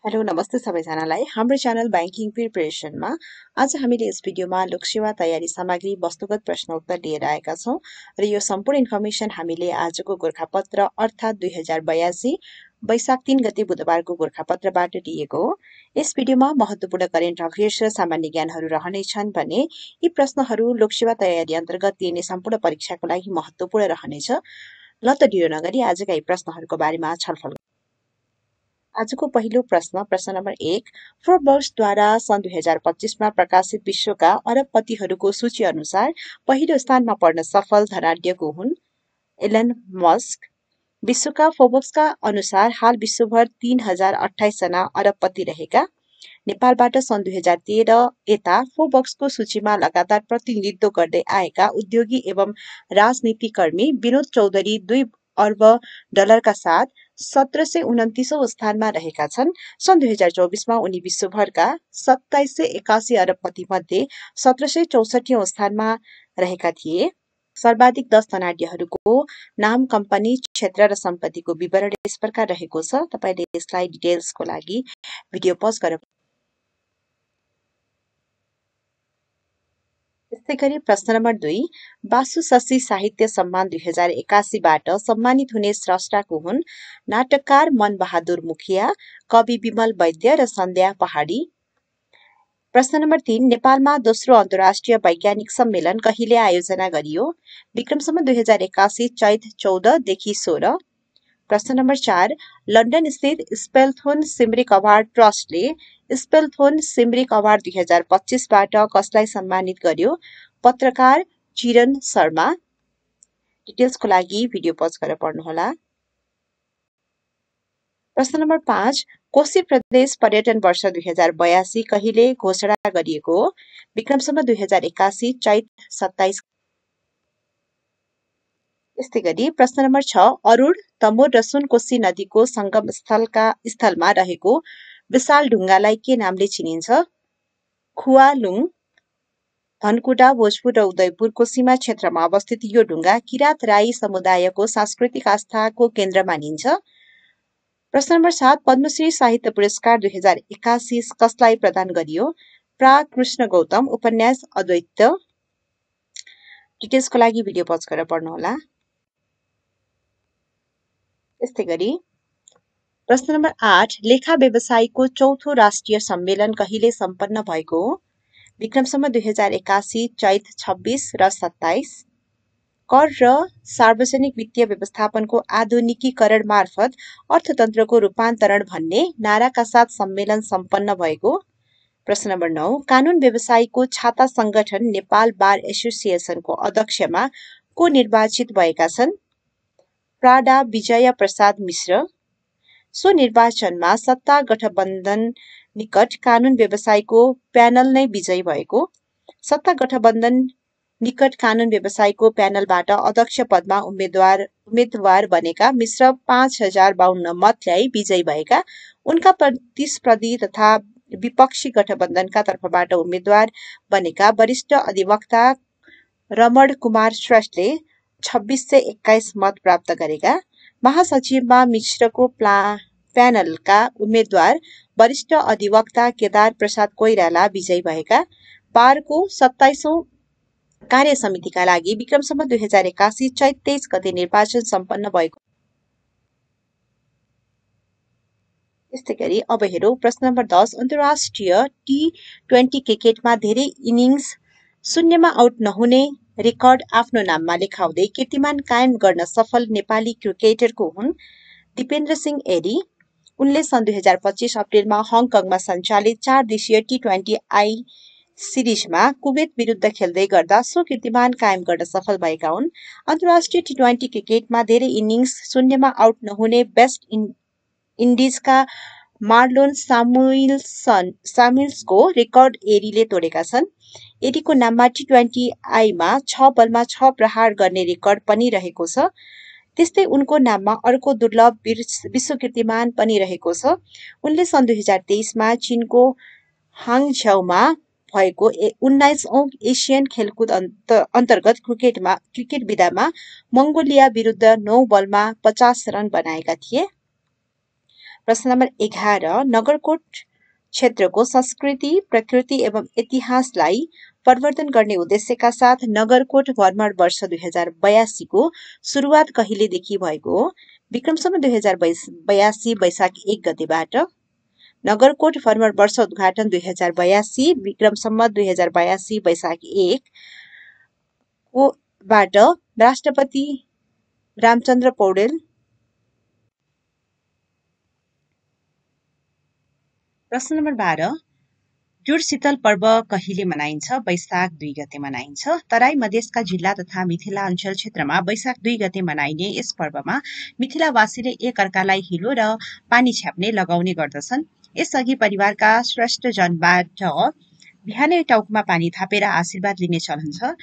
Hello नमस्ते सबैजनालाई हाम्रो च्यानल बैंकिङ प्रिपरेसनमा आज हामीले यस भिडियोमा लोकसेवा तयारी सामग्री वस्तुगत प्रश्न उत्तर लिएर आएका छौं र यो सम्पूर्ण इन्फर्मेसन हामीले आजको गोरखापत्र अर्थात् 2082 वैशाख 3 गते बुधबारको गोरखापत्रबाट लिएको हो। यस भिडियोमा महत्त्वपूर्ण करेन्ट अफेयर्स र सामान्य ज्ञानहरू रहनेछन् भने यी प्रश्नहरू लोकसेवा तयारी अन्तर्गत दिइने सम्पूर्ण परीक्षाको लागि महत्त्वपूर्ण रहनेछ। ल त ढिलो नगरी आजका यी प्रश्नहरूको बारेमा छलफल। आजको पहिलो प्रश्न नम्बर 1 फोर्ब्सद्वारा सन् 2025 मा प्रकाशित विश्वका अरबपतिहरूको सूची अनुसार पहिलो स्थानमा पर्न सफल धनाढ्यको हुन् एलन मस्क। विश्वका फोर्ब्सका अनुसार हाल विश्वभर 3028 जना अरबपति रहेका। नेपालबाट सन् 2013 यता फोर्ब्सको सूचीमा लगातार प्रतिनिधित्व गर्दै आएका उद्योगी एवं राजनीतिकर्मी विनोद चौधरी 2 अर्ब डलरका साथ 1729औं स्थानमा रहेका छन्। सन् 2024 मा उनी विश्वभरका 2781 अरबपति मध्ये 1764औं स्थानमा रहेका थिए। सर्वाधिक 10 धनाढ्यहरूको नाम, कम्पनी, क्षेत्र र सम्पत्तिको विवरण यस प्रकार रहेको छ। तपाईले यसलाई डिटेल्सको लागि भिडियो पज गरेर। त्यस्तै गरी प्रश्न नम्बर 2 बासु शशी साहित्य सम्मान 2081 बाट सम्मानित हुने स्रष्टाको हुन् नाटककार मनबहादुर मुखिया, कवि विमल वैद्य र सन्ध्या पहाडी। प्रश्न नम्बर 3 नेपालमा दोस्रो अन्तर्राष्ट्रिय वैज्ञानिक सम्मेलन कहिले आयोजना गरियो? विक्रमसम्म 2081 चैत 14 देखि 16। प्रश्न नम्बर 4 लन्डन स्थित स्पेलथोन सिमरिक अवार्ड ट्रस्टले स्पेलथोन सिमरिक अवार्ड 2025 बाट कसलाई सम्मानित गर्यो? पत्रकार चिरन शर्मा। डिटेल्सको लागि भिडियो पज गरेर पढ्नुहोला। प्रश्न नम्बर 5 कोशी प्रदेश पर्यटन वर्ष 2082 कहिले घोषणा गरिएको हो? विक्रमसम्म 2081 चैत 27। यस्तै गरी प्रश्न नम्बर 6 अरुण, तमोर र सुनकोशी नदीको संगम स्थलमा रहेको विशाल ढुङ्गालाई के नामले चिनिन्छ? खुवालुङ। धनकुटा, भोजपुर र उदयपुरको सीमा क्षेत्रमा अवस्थित यो ढुङ्गा किरात राई समुदायको सांस्कृतिक आस्थाको केन्द्र मानिन्छ। प्रश्न नम्बर 7 पद्मश्री साहित्य पुरस्कार 2081 कसलाई प्रदान गरियो? प्रा कृष्ण गौतम। उपन्यास अद्वैत। डिटेल्सको लागि भिडियो पज गरेर पढ्नुहोला। यस्तै गरी प्रश्न नम्बर 8 लेखा व्यवसायको चौथो राष्ट्रिय सम्मेलन कहिले सम्पन्न भएको हो? विक्रमसम्म 2081 चैत 26 र 27। कर र सार्वजनिक वित्तीय व्यवस्थापनको आधुनिकीकरण मार्फत अर्थतन्त्रको रूपान्तरण भन्ने नाराका साथ सम्मेलन सम्पन्न भएको। प्रश्न नम्बर 9 कानून व्यवसायको छाता संगठन नेपाल बार एसोसिएसनको अध्यक्षमा को निर्वाचित भएका छन्? प्राडा विजय प्रसाद मिश्र। सो निर्वाचनमा सत्ता गठबन्धन निकट कानून व्यवसायको प्यानल नै विजयी भएको। सत्ता गठबन्धन निकट कानून व्यवसायको प्यानलबाट अध्यक्ष पदमा उम्मेद्वार बनेका मिश्र 5052 मत ल्याई विजयी भएका। उनका प्रतिस्पर्धी तथा विपक्षी गठबन्धनका तर्फबाट उम्मेद्वार बनेका वरिष्ठ अधिवक्ता रमण कुमार श्रेष्ठले 2621 मत प्राप्त गरेका। महासचिवमा मिश्रको प्यानलका उम्मेद्वार वरिष्ठ अधिवक्ता केदार प्रसाद कोइराला विजयी भएका। बारको 27औं कार्य समितिका लागि विक्रमसम्म 2081 चैत 23 गते निर्वाचन सम्पन्न भएको। यस्तै गरी अब हेरौं प्रश्न नम्बर 10 अन्तर्राष्ट्रिय T20 क्रिकेटमा धेरै इनिङ्स शून्यमा आउट नहुने रेकर्ड आफ्नो नाममा लेखाउँदै कीर्तिमान कायम गर्न सफल नेपाली क्रिकेटरको हुन् दिपेन्द्र सिंह एरी। उनले सन् 2025 अप्रिलमा हङकङमा सञ्चालित 4 देशीय T20 आई सिरिजमा कुवेत विरुद्ध खेल्दै गर्दा सो कीर्तिमान कायम गर्न सफल भएका हुन्। अन्तर्राष्ट्रिय T20 क्रिकेटमा धेरै इनिङ्स शून्यमा आउट नहुने वेस्ट इन्डिजका मार्लोन सामुएल्सको रेकर्ड एरीले तोडेका छन्। एरीको नाममा T20 आईमा 6 बलमा 6 प्रहार गर्ने रेकर्ड पनि रहेको छ। त्यस्तै उनको नाममा अर्को दुर्लभ विश्व कीर्तिमान पनि रहेको छ। उनले सन् 2023 मा चीनको हाङझ्याउमा भएको 19औं एसियन खेलकुद अन्तर्गत क्रिकेट विधामा मंगोलिया विरुद्ध 9 बलमा 50 रन बनाएका थिए। प्रश्न नम्बर 11 नगरकोट क्षेत्रको संस्कृति, प्रकृति एवं इतिहासलाई प्रवर्धन गर्ने उद्देश्यका साथ नगरकोट भ्रमण वर्ष 2082 को सुरुवात कहिलेदेखि भएको हो? विक्रम सम्वत 2082 वैशाख 1 गतेबाट। नगरकोट भ्रमण वर्ष उद्घाटन 2082 विक्रम सम्वत 2082 वैशाख 1 को बाट राष्ट्रपति रामचन्द्र पौडेल। प्रश्न नम्बर 12 जुडशीतल पर्व कहिले मनाइन्छ? वैशाख 2 गते मनाइन्छ। तराई मधेसका जिल्ला तथा मिथिला अञ्चल क्षेत्रमा वैशाख 2 गते मनाइने यस पर्वमा मिथिलावासीले एक अर्कालाई हिलो र पानी छ्याप्ने लगाउने गर्दछन्। यसअघि परिवारका श्रेष्ठजनबाट बिहानै टाउकोमा पानी थापेर आशीर्वाद लिने चलन छ।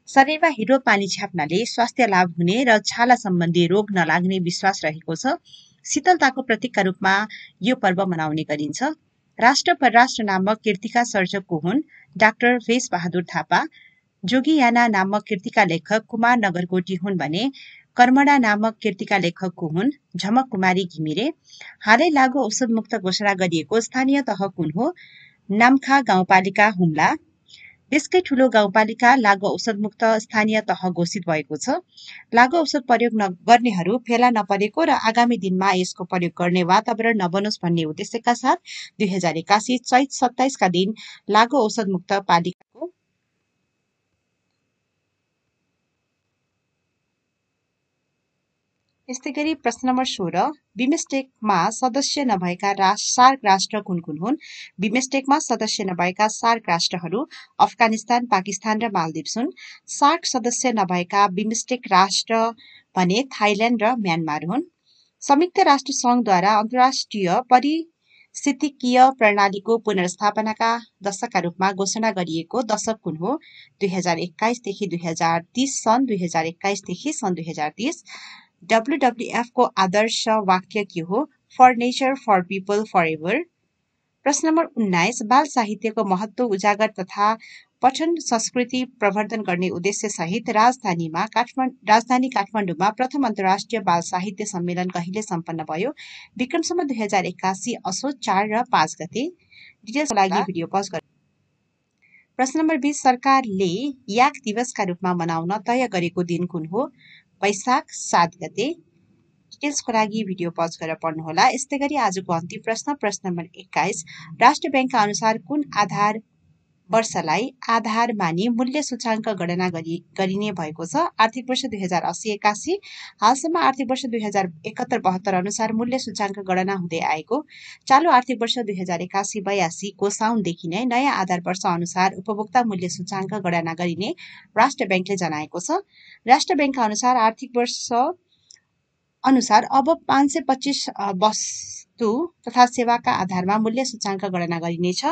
शरीरमा हिलो पानी छ्याप्नाले स्वास्थ्य लाभ हुने र छाला सम्बन्धी रोग नलाग्ने विश्वास रहेको छ। शीतलताको प्रतीकका रूपमा यो पर्व मनाउने गरिन्छ। राष्ट्र परराष्ट्र नामक कृतिका सर्जकको हुन् डाक्टर भेष बहादुर थापा। जोगीयाना नामक कृतिका लेखक कुमार नगरकोटी हुन् भने कर्मणा नामक कृतिका लेखकको हुन् झमक कुमारी घिमिरे। हालै लागू औषध मुक्त घोषणा गरिएको स्थानीय तह कुन हो? नाम्खा गाउँपालिका हुम्ला। देशकै ठूलो गाउँपालिका लागू औषध मुक्त स्थानीय तह घोषित भएको छ। लागू औषध प्रयोग गर्नेहरू फेला नपरेको र आगामी दिनमा यसको प्रयोग गर्ने वातावरण नबनोस् भन्ने उद्देश्यका साथ 2081 चैत 27 का दिन लागू औषध मुक्त पालिकाको यस्तै गरी प्रश्न नम्बर 16 बिमस्टेकमा सदस्य नभएका सार्क राष्ट्र कुन कुन हुन्? बिमस्टेकमा सदस्य नभएका सार्क राष्ट्रहरू अफगानिस्तान, पाकिस्तान र मालदिप्स हुन्। सार्क सदस्य नभएका बिमस्टेक राष्ट्र भने थाइल्याण्ड र म्यानमार हुन्। संयुक्त राष्ट्र सङ्घद्वारा अन्तर्राष्ट्रिय पारिस्थितिकीय प्रणालीको पुनर्स्थापनाका दशकका रूपमा घोषणा गरिएको दशक कुन हो? 2021 देखि 2030 सन् 2021 देखि सन् 2030। WWF को आदर्श वाक्य के हो? For nature, for people, for ever. प्रश्न नम्बर 19 बाल साहित्यको महत्व उजागर तथा पठन संस्कृति प्रवर्धन गर्ने उद्देश्य सहित राजधानी काठमाडौँमा प्रथम अन्तर्राष्ट्रिय बाल साहित्य सम्मेलन कहिले सम्पन्न भयो? विक्रम सम्वत 2081 असोज 4 र 5 गते। डिटेल्सको लागि भिडियो पज गर्नु। प्रश्न नम्बर 20 सरकारले याक दिवसका रूपमा मनाउन तय गरेको दिन कुन हो? वैशाख 7 गते। डिटेल्सको लागि भिडियो पज गरेर पढ्नुहोला। यस्तै गरी आजको अन्तिम प्रश्न नम्बर 21 राष्ट्र ब्याङ्कका अनुसार कुन आधार वर्षलाई आधार मानी मूल्य सूचाङ्क गणना गरिने भएको छ? आर्थिक वर्ष 2080-81। हालसम्म आर्थिक वर्ष 2071-72 अनुसार मूल्य सूचाङ्क गणना हुँदै आएको। चालु आर्थिक वर्ष 2081-82 को साउनदेखि नै नयाँ आधार वर्ष अनुसार उपभोक्ता मूल्य सूचाङ्क गणना गरिने राष्ट्र ब्याङ्कले जनाएको छ। राष्ट्र ब्याङ्कका अनुसार आर्थिक वर्ष अनुसार अब 525 वस्तु तथा सेवाका आधारमा मूल्य सूचाङ्क गणना गरिनेछ।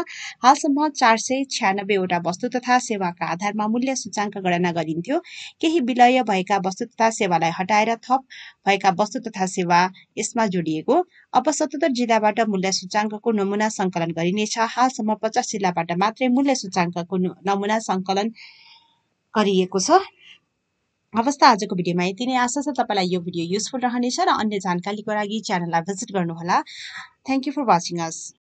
हालसम्म 496 वटा वस्तु तथा सेवाका आधारमा मूल्य सूचाङ्क गणना गरिन्थ्यो। केही विलय भएका वस्तु तथा सेवालाई हटाएर थप भएका वस्तु तथा सेवा यसमा जोडिएको। अब 77 जिल्लाबाट मूल्य सूचाङ्कको नमुना सङ्कलन गरिनेछ। हालसम्म 50 जिल्लाबाट मात्रै मूल्य सूचाङ्कको नमुना सङ्कलन गरिएको छ। हवस् त आजको भिडियोमा यति नै। आशा छ तपाईलाई यो भिडियो युजफुल रहनेछ र अन्य जानकारीको लागि च्यानललाई भिजिट गर्नुहोला। Thank you for watching us.